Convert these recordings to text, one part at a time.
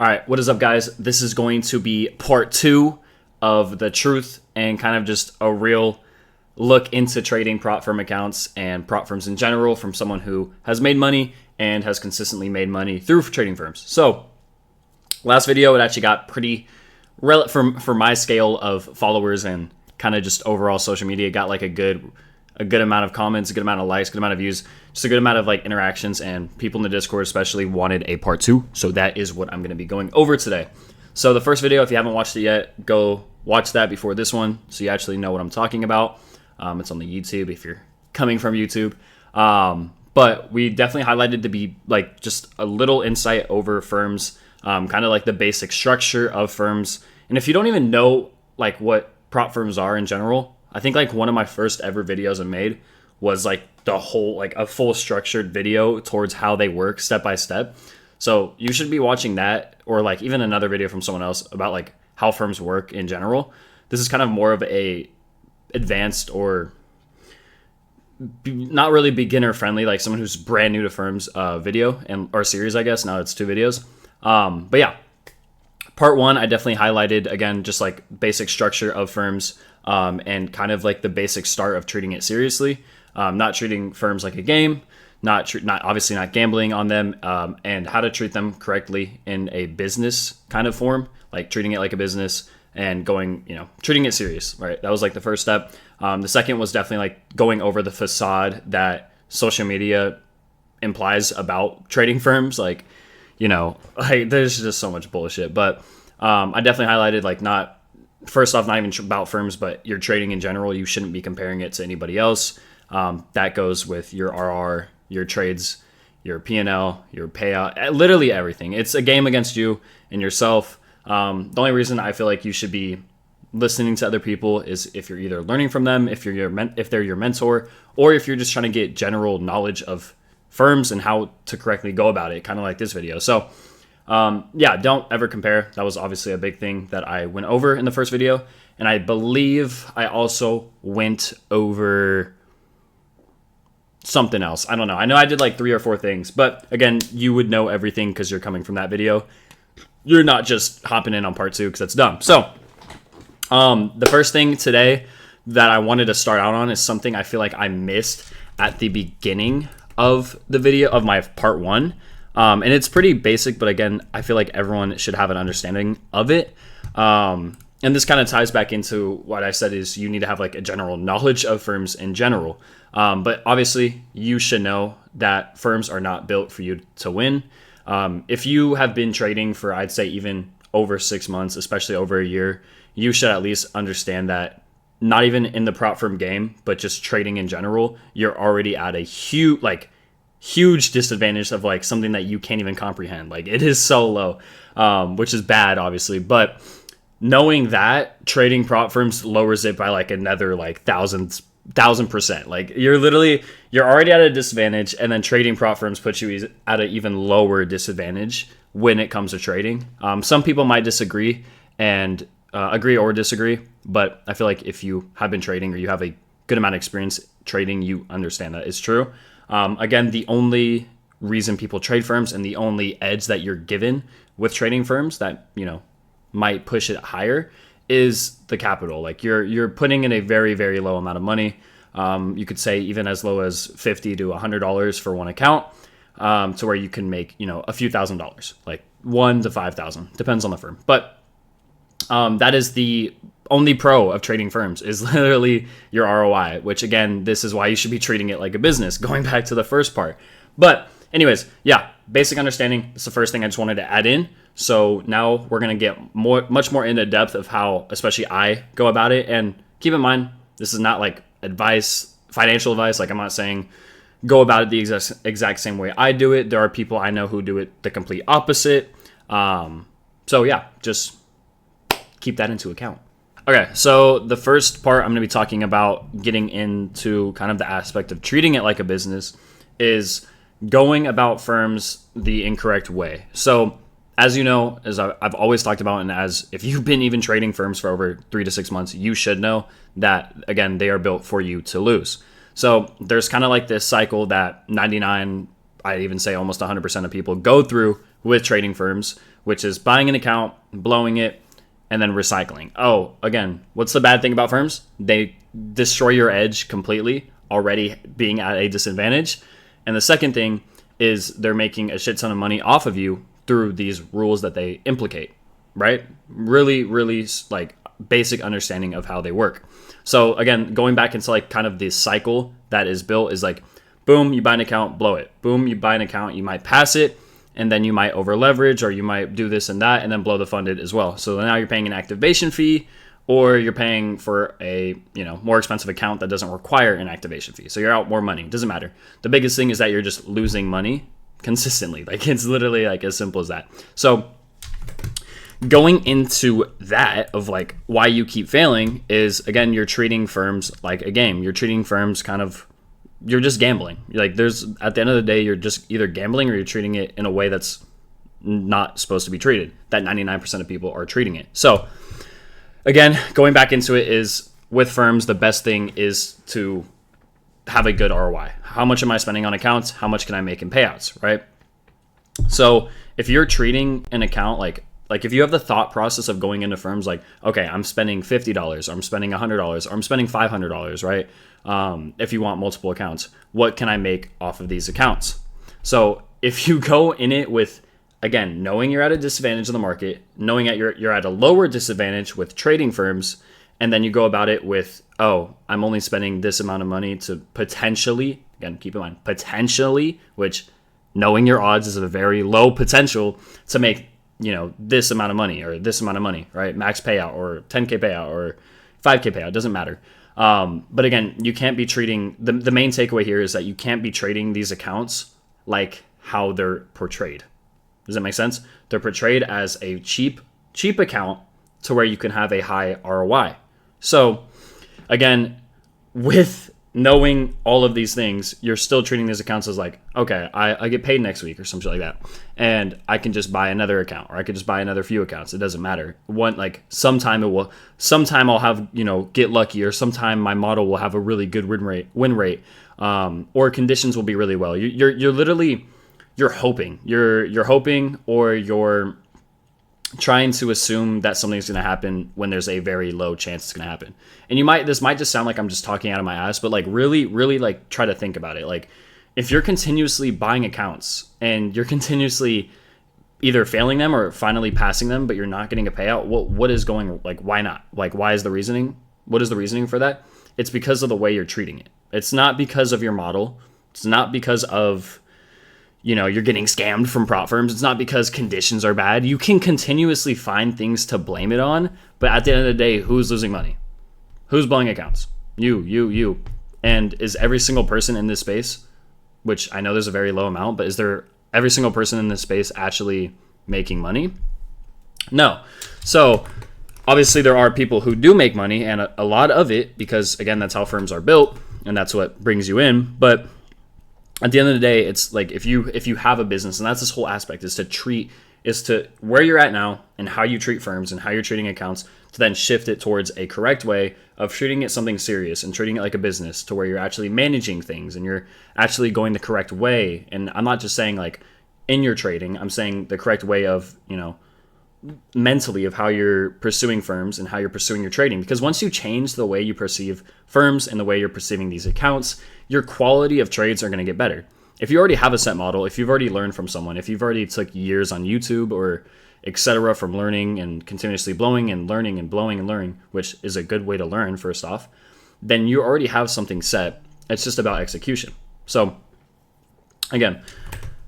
All right, what is up, guys? This is going to be part 2 of the truth and kind of just a real look into trading prop firm accounts and prop firms in general from someone who has made money and has consistently made money through trading firms. So, last video, it actually got pretty, for my scale of followers and kind of just overall social media, it got like a good amount of comments, a good amount of likes, good amount of views, just a good amount of like interactions, and people in the Discord especially wanted a part 2. So that is what I'm going to be going over today. So the first video, if you haven't watched it yet, go watch that before this one so you actually know what I'm talking about. It's on the YouTube if you're coming from YouTube. But we definitely highlighted to be like just a little insight over firms, kind of like the basic structure of firms. And if you don't even know like what prop firms are in general, I think like one of my first ever videos I made was like the whole, like a full structured video towards how they work step by step. So you should be watching that, or like even another video from someone else about like how firms work in general. This is kind of more of a advanced or not really beginner friendly, like someone who's brand new to firms video and or series, I guess. Now it's 2 videos. But yeah, part 1, I definitely highlighted again, just like basic structure of firms. And kind of like the basic start of treating it seriously, not treating firms like a game, not obviously not gambling on them, and how to treat them correctly in a business kind of form, like treating it like a business and treating it serious, right? That was like the first step. The second was definitely like going over the facade that social media implies about trading firms. Like, there's just so much bullshit, but I definitely highlighted like first off, not even about firms, but your trading in general, you shouldn't be comparing it to anybody else. That goes with your RR, your trades, your P&L, your payout, literally everything. It's a game against you and yourself. The only reason I feel like you should be listening to other people is if you're either learning from them, if they're your mentor, or if you're just trying to get general knowledge of firms and how to correctly go about it, kind of like this video. So, don't ever compare. That was obviously a big thing that I went over in the first video. And I believe I also went over something else. I don't know. I know I did like 3 or 4 things, but again, you would know everything because you're coming from that video. You're not just hopping in on part 2 because that's dumb. So, the first thing today that I wanted to start out on is something I feel like I missed at the beginning of the video of my part 1. And it's pretty basic, but again, I feel like everyone should have an understanding of it. And this kind of ties back into what I said is you need to have like a general knowledge of firms in general. But obviously you should know that firms are not built for you to win. If you have been trading for, I'd say even over 6 months, especially over a year, you should at least understand that not even in the prop firm game, but just trading in general, you're already at a huge disadvantage of like something that you can't even comprehend. Like it is so low, which is bad obviously, but knowing that trading prop firms lowers it by like another like 1000%. Like you're already at a disadvantage, and then trading prop firms puts you at an even lower disadvantage when it comes to trading. Some people might disagree and agree or disagree, but I feel like if you have been trading or you have a good amount of experience trading, you understand that it's true. Again, the only reason people trade firms and the only edge that you're given with trading firms that, might push it higher is the capital. Like you're putting in a very, very low amount of money. You could say even as low as $50 to $100 for one account, to where you can make, a few $1,000s, like $1,000 to $5,000, depends on the firm. But that is the only pro of trading firms, is literally your ROI, which again, this is why you should be treating it like a business, going back to the first part. But anyways, yeah, basic understanding. It's the first thing I just wanted to add in. So now we're going to get much more into depth of how, especially I go about it. And keep in mind, this is not like advice, financial advice. Like I'm not saying go about it the exact same way I do it. There are people I know who do it the complete opposite. So yeah, just keep that into account. Okay, so the first part I'm going to be talking about, getting into kind of the aspect of treating it like a business, is going about firms the incorrect way. So as you know, as I've always talked about, and as if you've been even trading firms for over 3 to 6 months, you should know that, again, they are built for you to lose. So there's kind of like this cycle that 99, I even say almost 100% of people go through with trading firms, which is buying an account, blowing it, and then recycling. Oh, again, what's the bad thing about firms? They destroy your edge completely, already being at a disadvantage. And the second thing is they're making a shit ton of money off of you through these rules that they implicate, right? Really, really like basic understanding of how they work. So again, going back into like kind of the cycle that is built is like, boom, you buy an account, blow it. Boom, you buy an account, you might pass it, and then you might over leverage, or you might do this and that, and then blow the funded as well. So now you're paying an activation fee, or you're paying for a more expensive account that doesn't require an activation fee. So you're out more money. It doesn't matter. The biggest thing is that you're just losing money consistently. Like it's literally like as simple as that. So going into that of like why you keep failing is, again, you're treating firms like a game. You're treating firms you're just gambling. Like there's, at the end of the day, you're just either gambling or you're treating it in a way that's not supposed to be treated, that 99% of people are treating it. So again, going back into it is with firms, the best thing is to have a good ROI. How much am I spending on accounts? How much can I make in payouts, right? So if you're treating an account like if you have the thought process of going into firms like, okay, I'm spending $50, or I'm spending $100, or I'm spending $500, right? If you want multiple accounts, what can I make off of these accounts? So if you go in it with, again, knowing you're at a disadvantage in the market, knowing that you're at a lower disadvantage with trading firms, and then you go about it with, oh, I'm only spending this amount of money to potentially, again, keep in mind, potentially, which knowing your odds is a very low potential to make, this amount of money or this amount of money, right? Max payout or 10K payout or 5K payout, doesn't matter. But again, you can't be treating, the main takeaway here is that you can't be trading these accounts like how they're portrayed. Does that make sense? They're portrayed as a cheap account to where you can have a high ROI. So again, with knowing all of these things, you're still treating these accounts as like, okay, I get paid next week or something like that, and I can just buy another account, or I could just buy another few accounts. It doesn't matter. Sometime I'll have, get lucky, or sometime my model will have a really good win rate, or conditions will be really well. You're literally, you're hoping, or you're trying to assume that something's going to happen when there's a very low chance it's going to happen. And this might just sound like I'm just talking out of my ass, but like really, really like try to think about it. Like if you're continuously buying accounts and you're continuously either failing them or finally passing them, but you're not getting a payout, what is going, like, why not? Like, why is the reasoning? What is the reasoning for that? It's because of the way you're treating it. It's not because of your model. It's not because of, you're getting scammed from prop firms. It's not because conditions are bad. You can continuously find things to blame it on, but at the end of the day, who's losing money? Who's blowing accounts? You. And is every single person in this space, which I know there's a very low amount, but is there every single person in this space actually making money? No. So obviously there are people who do make money, and a lot of it, because again, that's how firms are built and that's what brings you in. But at the end of the day, it's like if you have a business, and that's this whole aspect, is to where you're at now and how you treat firms and how you're treating accounts, to then shift it towards a correct way of treating it something serious and treating it like a business, to where you're actually managing things and you're actually going the correct way. And I'm not just saying like in your trading, I'm saying the correct way of, mentally, of how you're pursuing firms and how you're pursuing your trading. Because once you change the way you perceive firms and the way you're perceiving these accounts, your quality of trades are going to get better. If you already have a set model, if you've already learned from someone, if you've already took years on YouTube or etc. from learning and continuously blowing and learning and blowing and learning, which is a good way to learn first off, then you already have something set. It's just about execution. So again,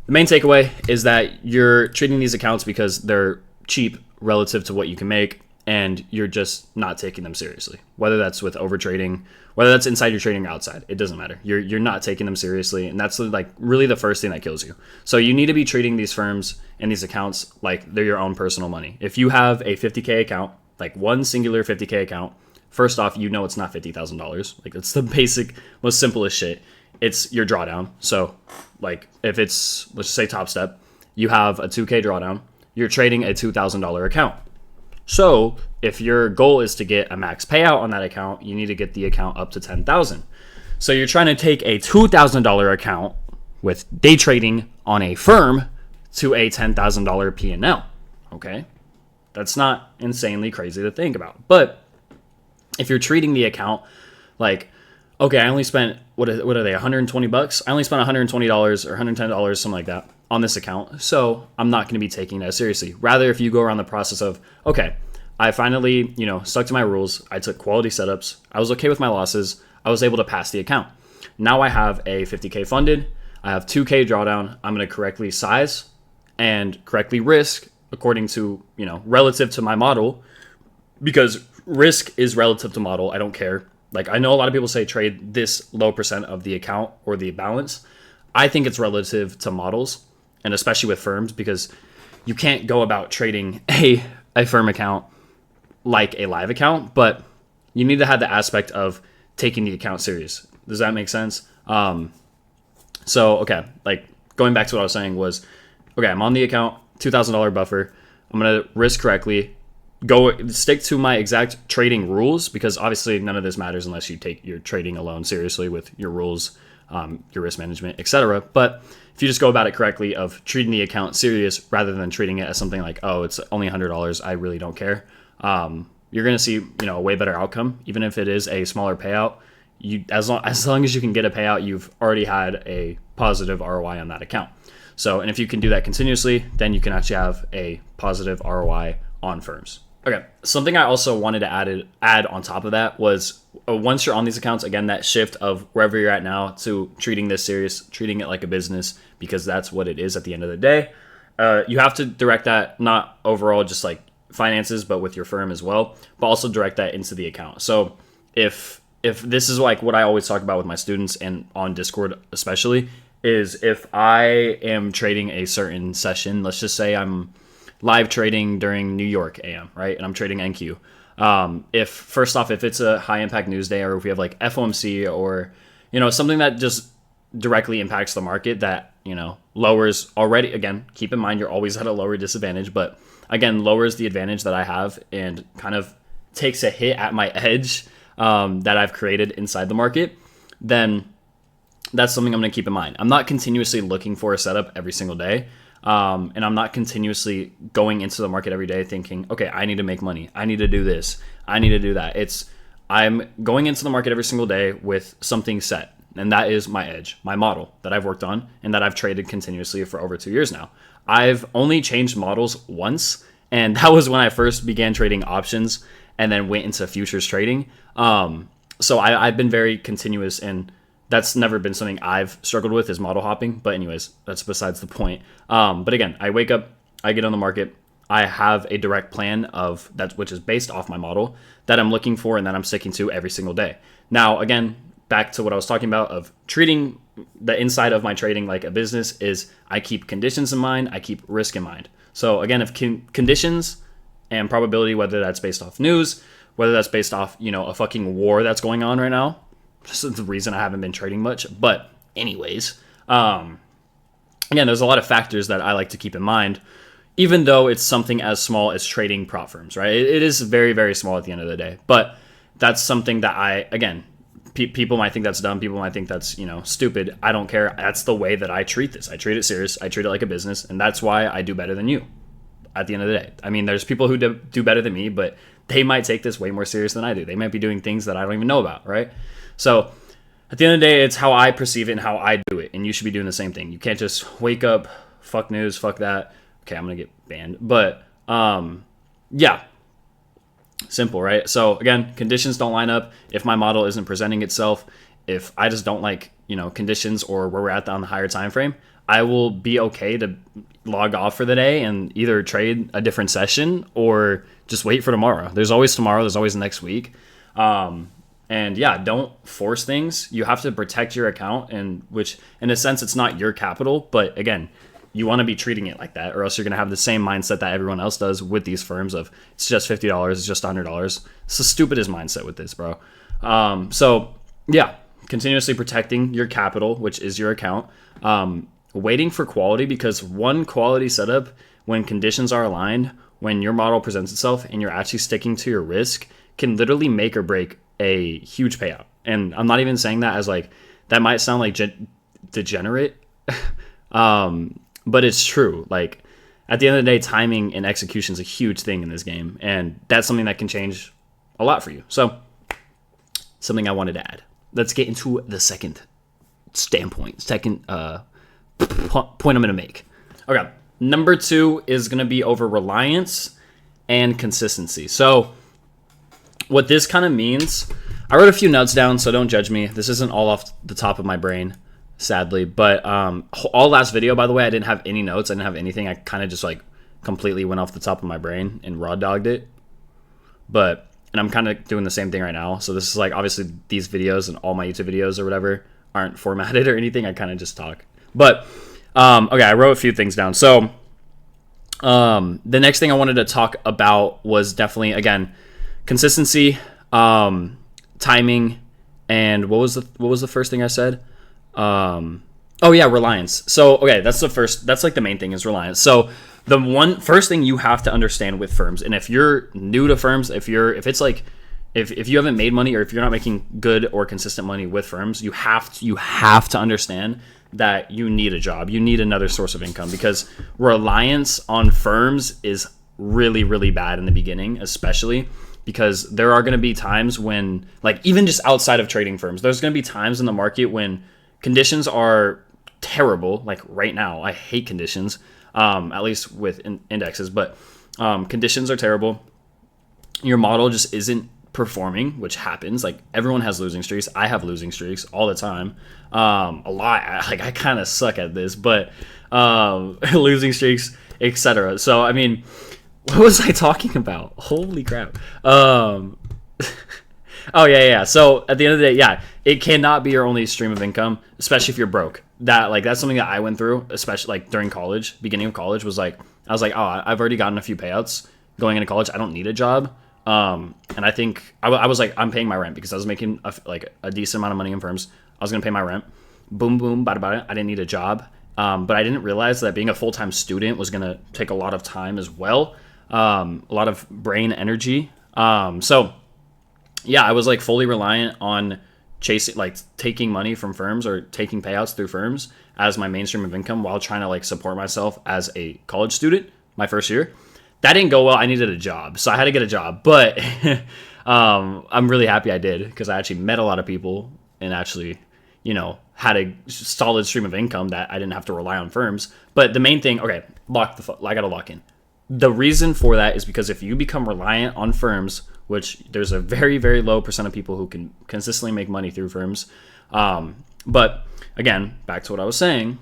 the main takeaway is that you're treating these accounts because they're cheap relative to what you can make, and you're just not taking them seriously. Whether that's with over trading, whether that's inside your trading or outside, it doesn't matter. You're not taking them seriously, and that's like really the first thing that kills you. So you need to be treating these firms and these accounts like they're your own personal money. If you have a 50K account, like one singular 50K account, first off, it's not $50,000. Like it's the basic, most simplest shit. It's your drawdown. So like if it's, let's just say Top Step, you have a 2K drawdown, you're trading a $2,000 account. So if your goal is to get a max payout on that account, you need to get the account up to $10,000. So you're trying to take a $2,000 account with day trading on a firm to a $10,000 P&L. Okay. That's not insanely crazy to think about. But if you're treating the account like, okay, I only spent, what are they, 120 bucks? I only spent $120 or $110, something like that on this account. So I'm not going to be taking that seriously. Rather, if you go around the process of, okay, I finally, stuck to my rules. I took quality setups. I was okay with my losses. I was able to pass the account. Now I have a 50K funded. I have 2K drawdown. I'm going to correctly size and correctly risk according to, relative to my model, because risk is relative to model. I don't care. Like, I know a lot of people say trade this low percent of the account or the balance. I think it's relative to models, and especially with firms, because you can't go about trading a firm account like a live account, but you need to have the aspect of taking the account serious. Does that make sense? So, okay, like going back to what I was saying was, okay, I'm on the account, $2,000 buffer. I'm going to risk correctly, go stick to my exact trading rules, because obviously none of this matters unless you take your trading alone seriously with your rules, your risk management, etc. But if you just go about it correctly of treating the account serious rather than treating it as something like, oh, it's only $100, I really don't care, you're going to see, a way better outcome. Even if it is a smaller payout, as long as you can get a payout, you've already had a positive ROI on that account. So, and if you can do that continuously, then you can actually have a positive ROI on firms. Okay, something I also wanted to add on top of that was, once you're on these accounts, again, that shift of wherever you're at now to treating this serious, treating it like a business, because that's what it is at the end of the day. You have to direct that, not overall just like finances, but with your firm as well, but also direct that into the account. So if this is like what I always talk about with my students and on Discord especially, is if I am trading a certain session, let's just say I'm live trading during New York AM, right? And I'm trading NQ. If it's a high impact news day, or if we have like FOMC or, something that just directly impacts the market that, lowers already, again, keep in mind, you're always at a lower disadvantage, but again, lowers the advantage that I have and kind of takes a hit at my edge that I've created inside the market, then that's something I'm going to keep in mind. I'm not continuously looking for a setup every single day. And I'm not continuously going into the market every day thinking, okay, I need to make money. I need to do this. I need to do that. I'm going into the market every single day with something set. And that is my edge, my model that I've worked on and that I've traded continuously for over 2 years now. I've only changed models once, and that was when I first began trading options and then went into futures trading. So I've been very continuous, and that's never been something I've struggled with, is model hopping. But anyways, that's besides the point. But again, I wake up, I get on the market, I have a direct plan of that, which is based off my model that I'm looking for and that I'm sticking to every single day. Now, again, back to what I was talking about of treating the inside of my trading like a business is I keep conditions in mind, I keep risk in mind. So again, if conditions and probability, whether that's based off news, whether that's based off, a fucking war that's going on right now, this is the reason I haven't been trading much. But anyways, again, there's a lot of factors that I like to keep in mind, even though it's something as small as trading prop firms, right? It is very, very small at the end of the day. But that's something that people might think that's dumb. People might think that's, stupid. I don't care. That's the way that I treat this. I treat it serious. I treat it like a business. And that's why I do better than you at the end of the day. I mean, there's people who do better than me, but they might take this way more serious than I do. They might be doing things that I don't even know about, right? So at the end of the day, it's how I perceive it and how I do it. And you should be doing the same thing. You can't just wake up, fuck news, fuck that. Okay, I'm going to get banned. But yeah, simple, right? So again, conditions don't line up. If my model isn't presenting itself, if I just don't like, conditions or where we're at on the higher time frame, I will be okay to log off for the day and either trade a different session or just wait for tomorrow. There's always tomorrow. There's always next week. And yeah, don't force things. You have to protect your account, and which in a sense, it's not your capital, but again, you want to be treating it like that, or else you're going to have the same mindset that everyone else does with these firms of it's just $50, it's just $100. It's the stupidest mindset with this, bro. So yeah, continuously protecting your capital, which is your account. Waiting for quality, because one quality setup, when conditions are aligned, when your model presents itself and you're actually sticking to your risk, can literally make or break a huge payout. And I'm not even saying that as like, that might sound like degenerate, but it's true. Like, at the end of the day, timing and execution is a huge thing in this game, and that's something that can change a lot for you. So, something I wanted to add. Let's get into the second point I'm going to make. Okay, number 2 is going to be over reliance and consistency. So, what this kind of means, I wrote a few notes down, so don't judge me. This isn't all off the top of my brain, sadly. But all last video, by the way, I didn't have any notes. I didn't have anything. I kind of just like completely went off the top of my brain and raw dogged it. And I'm kind of doing the same thing right now. So this is like, obviously these videos and all my YouTube videos or whatever aren't formatted or anything. I kind of just talk. But okay, I wrote a few things down. So the next thing I wanted to talk about was definitely, again, consistency, timing, and what was the first thing I said? Reliance. So okay, that's like the main thing is reliance. So the first thing you have to understand with firms, and if you're new to firms, if you haven't made money or if you're not making good or consistent money with firms, you have to understand that you need a job. You need another source of income, because reliance on firms is really, really bad in the beginning, especially because there are going to be times when, like, even just outside of trading firms, there's going to be times in the market when conditions are terrible. Like right now, I hate conditions, at least with indexes, but conditions are terrible. Your model just isn't performing, which happens. Like, everyone has losing streaks. I have losing streaks all the time. A lot. Like, I kind of suck at this, but losing streaks, etc. So, I mean, what was I talking about? Holy crap. Oh, yeah. So at the end of the day, yeah, it cannot be your only stream of income, especially if you're broke. That's something that I went through, especially like during college, beginning of college, was like, I was like, oh, I've already gotten a few payouts going into college. I don't need a job. And I think I was like, I'm paying my rent because I was making a decent amount of money in firms. I was going to pay my rent. Boom, boom, bada, bada. I didn't need a job. But I didn't realize that being a full-time student was going to take a lot of time as well. A lot of brain energy. So yeah, I was like fully reliant on chasing, like taking money from firms or taking payouts through firms as my mainstream of income while trying to like support myself as a college student my first year. That didn't go well. I needed a job, so I had to get a job, but I'm really happy I did, because I actually met a lot of people and actually, had a solid stream of income that I didn't have to rely on firms. But the main thing, okay, I gotta lock in. The reason for that is because if you become reliant on firms, which there's a very, very low percent of people who can consistently make money through firms. But again, back to what I was saying,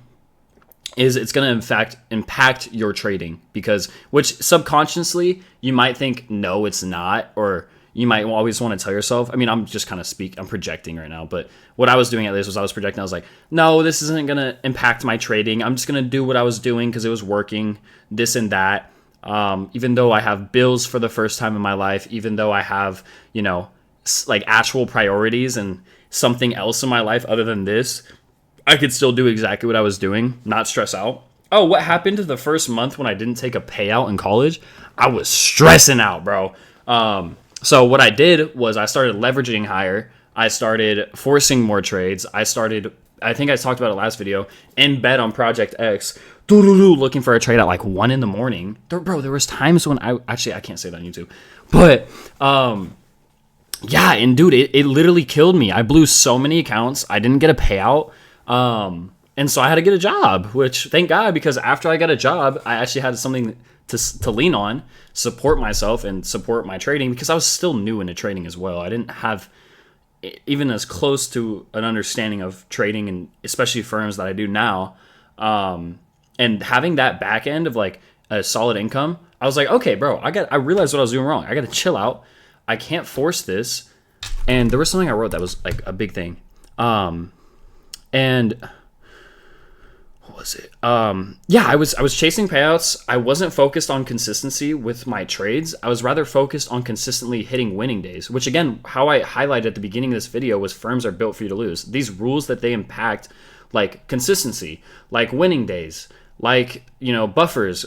is it's going to in fact impact your trading, which subconsciously you might think, no, it's not, or you might always want to tell yourself. I mean, I'm just kind of I'm projecting right now, but what I was doing at least was I was projecting. I was like, no, this isn't going to impact my trading. I'm just going to do what I was doing because it was working, this and that. Even though I have bills for the first time in my life, even though I have, like actual priorities and something else in my life other than this, I could still do exactly what I was doing, not stress out. Oh, what happened to the first month when I didn't take a payout in college? I was stressing out, bro. So what I did was I started leveraging higher. I started forcing more trades. I think I talked about it last video, in bed on Project X, looking for a trade at like 1 a.m. Bro, there was times when I can't say that on YouTube, but yeah, and dude, it literally killed me. I blew so many accounts. I didn't get a payout. And so I had to get a job, which thank God, because after I got a job, I actually had something to lean on, support myself and support my trading, because I was still new into trading as well. I didn't have even as close to an understanding of trading, and especially firms, that I do now. And having that back end of like a solid income, I was like, okay, bro, I realized what I was doing wrong. I got to chill out. I can't force this. And there was something I wrote that was like a big thing. And what was it? Yeah, I was chasing payouts. I wasn't focused on consistency with my trades. I was rather focused on consistently hitting winning days, which again, how I highlighted at the beginning of this video was firms are built for you to lose. These rules that they impact, like consistency, like winning days, like, buffers,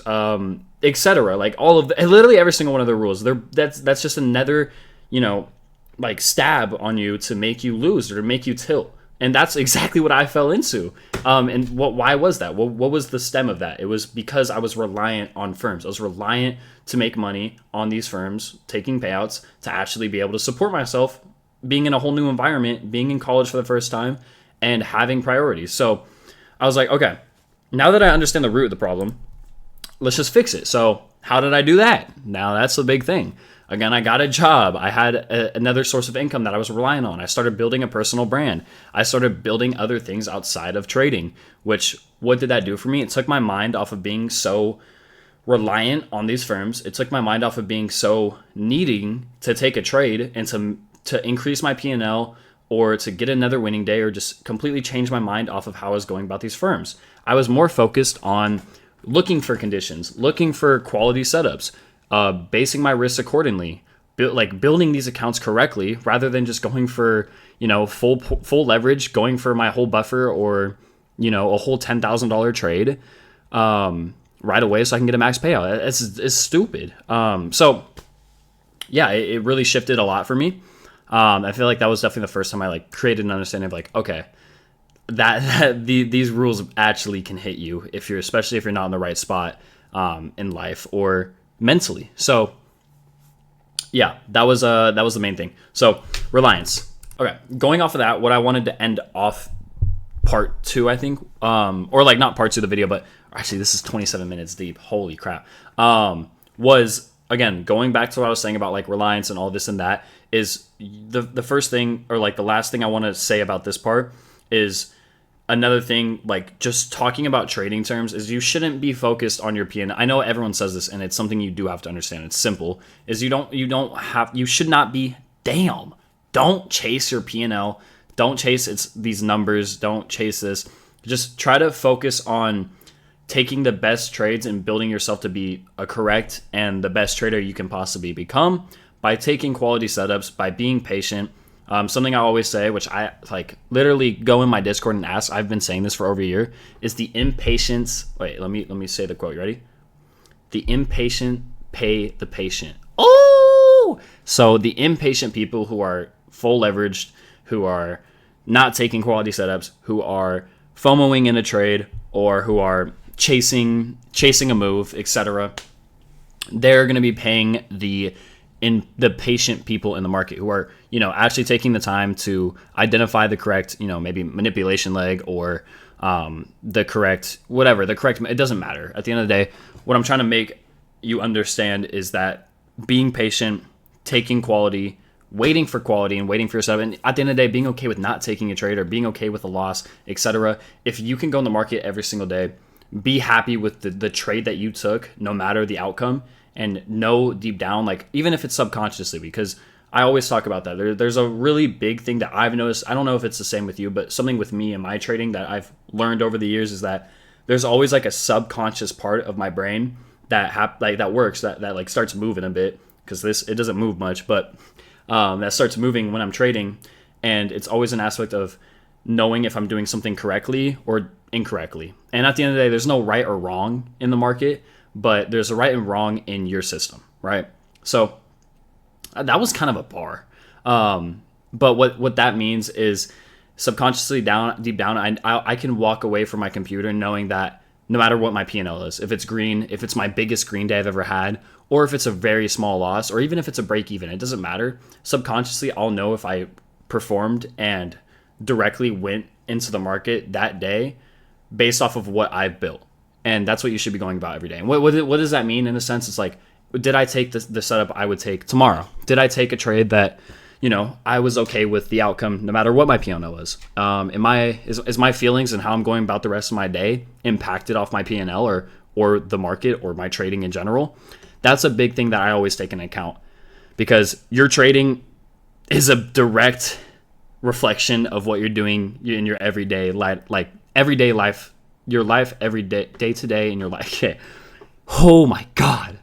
etc. Like literally every single one of the rules. That's just another, like stab on you to make you lose or to make you tilt. And that's exactly what I fell into. And why was that? What was the stem of that? It was because I was reliant on firms. I was reliant to make money on these firms, taking payouts to actually be able to support myself, being in a whole new environment, being in college for the first time, and having priorities. So I was like, okay, now that I understand the root of the problem, let's just fix it. So how did I do that? Now that's the big thing. Again, I got a job. I had another source of income that I was relying on. I started building a personal brand. I started building other things outside of trading, which, what did that do for me? It took my mind off of being so reliant on these firms. It took my mind off of being so needing to take a trade and to increase my P&L or to get another winning day or just completely change my mind off of how I was going about these firms. I was more focused on looking for conditions, looking for quality setups, basing my risks accordingly, building these accounts correctly rather than just going for, full leverage, going for my whole buffer or, a whole $10,000 trade right away so I can get a max payout. It's stupid. So yeah, it really shifted a lot for me. I feel like that was definitely the first time I created an understanding of okay, these rules actually can hit you especially if you're not in the right spot in life or mentally. So yeah, that was the main thing. So reliance. Okay, going off of that, what I wanted to end off part 2, I think, or not part 2 of the video, but actually this is 27 minutes deep. Holy crap. Was again going back to what I was saying about reliance and all this and that is the first thing or the last thing I want to say about this part is another thing, just talking about trading terms, is you shouldn't be focused on your P&L. I know everyone says this, and it's something you do have to understand. It's simple. Is you should not be, don't chase your P&L. Don't chase these numbers. Don't chase this. Just try to focus on taking the best trades and building yourself to be a correct and the best trader you can possibly become by taking quality setups, by being patient. Something I always say, which I literally go in my Discord and ask, I've been saying this for over a year, is the impatience. Wait, let me say the quote. You ready? The impatient pay the patient. Oh! So the impatient people who are full leveraged, who are not taking quality setups, who are FOMOing in a trade, or who are chasing a move, etc., they're going to be paying the patient people in the market who are, actually taking the time to identify the correct, maybe manipulation leg or the correct, it doesn't matter. At the end of the day, what I'm trying to make you understand is that being patient, taking quality, waiting for quality and waiting for yourself, and at the end of the day, being okay with not taking a trade or being okay with a loss, etc. If you can go in the market every single day, be happy with the trade that you took, no matter the outcome, and know deep down, even if it's subconsciously, because I always talk about that. There's a really big thing that I've noticed. I don't know if it's the same with you, but something with me and my trading that I've learned over the years is that there's always a subconscious part of my brain that works, that starts moving a bit, because it doesn't move much, but that starts moving when I'm trading, and it's always an aspect of knowing if I'm doing something correctly or incorrectly. And at the end of the day, there's no right or wrong in the market, but there's a right and wrong in your system, right? So that was kind of a bar. But what that means is subconsciously deep down, I can walk away from my computer knowing that no matter what my P&L is, if it's green, if it's my biggest green day I've ever had, or if it's a very small loss, or even if it's a break even, it doesn't matter. Subconsciously, I'll know if I performed and directly went into the market that day based off of what I've built. And that's what you should be going about every day. And what does that mean in a sense? It's did I take the setup I would take tomorrow? Did I take a trade that, I was okay with the outcome no matter what my P&L was? Is my feelings and how I'm going about the rest of my day impacted off my P&L or the market or my trading in general? That's a big thing that I always take into account, because your trading is a direct reflection of what you're doing in your everyday life, your life every day to day in your life. Okay. Oh my God.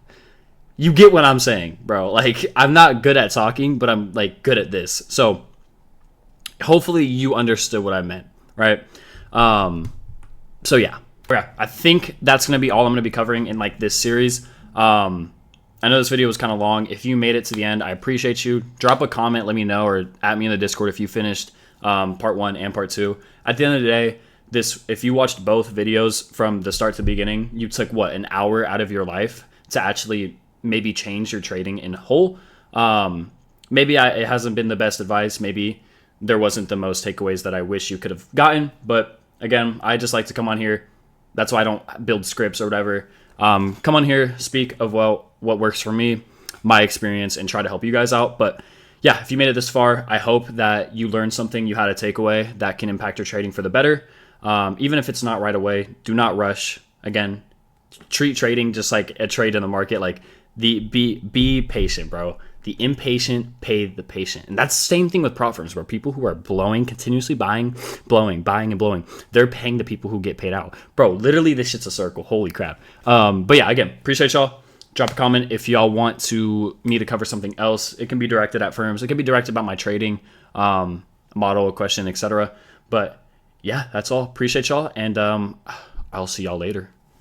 You get what I'm saying, bro. I'm not good at talking, but I'm good at this. So hopefully you understood what I meant, right? So yeah. I think that's going to be all I'm going to be covering in this series. I know this video was kind of long. If you made it to the end, I appreciate you. Drop a comment, let me know, or at me in the Discord if you finished part 1 and part 2. At the end of the day, if you watched both videos from the start to the beginning, you took an hour out of your life to actually maybe change your trading in whole. Maybe it hasn't been the best advice. Maybe there wasn't the most takeaways that I wish you could have gotten. But again, I just like to come on here. That's why I don't build scripts or whatever. Come on here, speak of what works for me, my experience, and try to help you guys out. But yeah, if you made it this far, I hope that you learned something, you had a takeaway that can impact your trading for the better. Even if it's not right away, do not rush. Again, treat trading just like a trade in the market. Like be patient, bro. The impatient pay the patient. And that's the same thing with prop firms, where people who are continuously buying, and blowing, they're paying the people who get paid out. Bro, literally this shit's a circle. Holy crap. But yeah, again, appreciate y'all. Drop a comment if y'all want me to cover something else. It can be directed at firms. It can be directed about my trading model, question, etc. But yeah, that's all. Appreciate y'all. And I'll see y'all later.